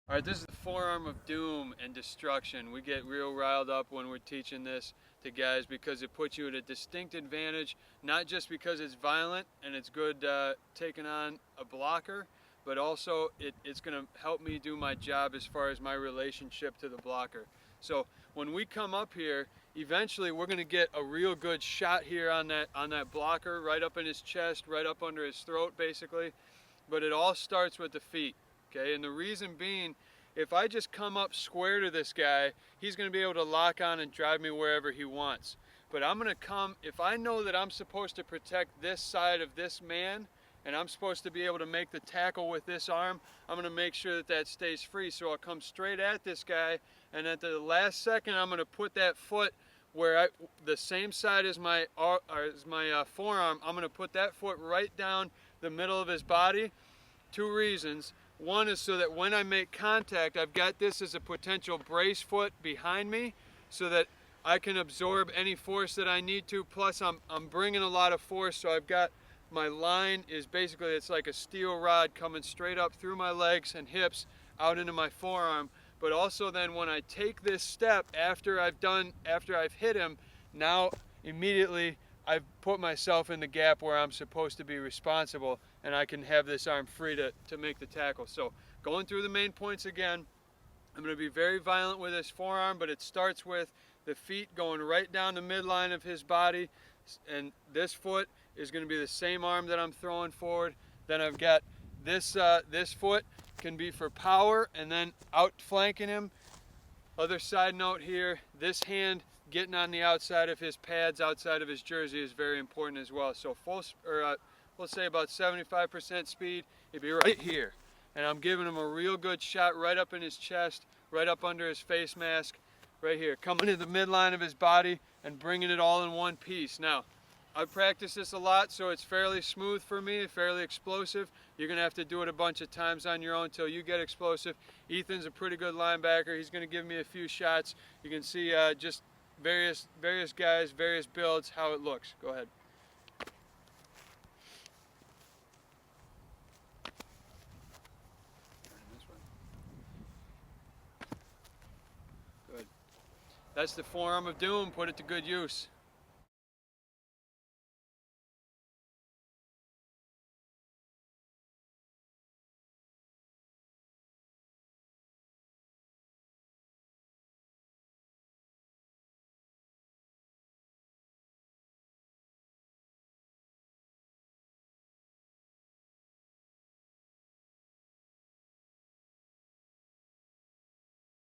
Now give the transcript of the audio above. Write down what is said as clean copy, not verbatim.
All right, this is the Forearm of Doom and Destruction. We get real riled up when we're teaching this to guys because it puts you at a distinct advantage, not just because it's violent and it's good taking on a blocker, but also it's going to help me do my job as far as my relationship to the blocker. So when we come up here, eventually we're going to get a real good shot here on that blocker, right up in his chest, right up under his throat basically. But it all starts with the feet. Okay, and the reason being, if I just come up square to this guy, he's going to be able to lock on and drive me wherever he wants. But I'm going to come, if I know that I'm supposed to protect this side of this man, and I'm supposed to be able to make the tackle with this arm, I'm going to make sure that that stays free. So I'll come straight at this guy, and at the last second, I'm going to put that foot where the same side as my forearm, I'm going to put that foot right down the middle of his body. Two reasons. One is so that when I make contact, I've got this as a potential brace foot behind me so that I can absorb any force that I need to. Plus, I'm bringing a lot of force, so I've got my line is basically, it's like a steel rod coming straight up through my legs and hips out into my forearm. But also then when I take this step after I've hit him, now immediately I've put myself in the gap where I'm supposed to be responsible, and I can have this arm free to make the tackle. So going through the main points again, I'm going to be very violent with this forearm, but it starts with the feet going right down the midline of his body, and this foot is going to be the same arm that I'm throwing forward. Then I've got this foot can be for power and then outflanking him. Other side note here, this hand getting on the outside of his pads, outside of his jersey is very important as well. So let's say about 75% speed, it'd be right here. And I'm giving him a real good shot right up in his chest, right up under his face mask, right here. Coming to the midline of his body and bringing it all in one piece. Now, I've practiced this a lot, so it's fairly smooth for me, fairly explosive. You're going to have to do it a bunch of times on your own until you get explosive. Ethan's a pretty good linebacker. He's going to give me a few shots. You can see just various guys, various builds, how it looks. Go ahead. Good. That's the Forearm of Doom. Put it to good use.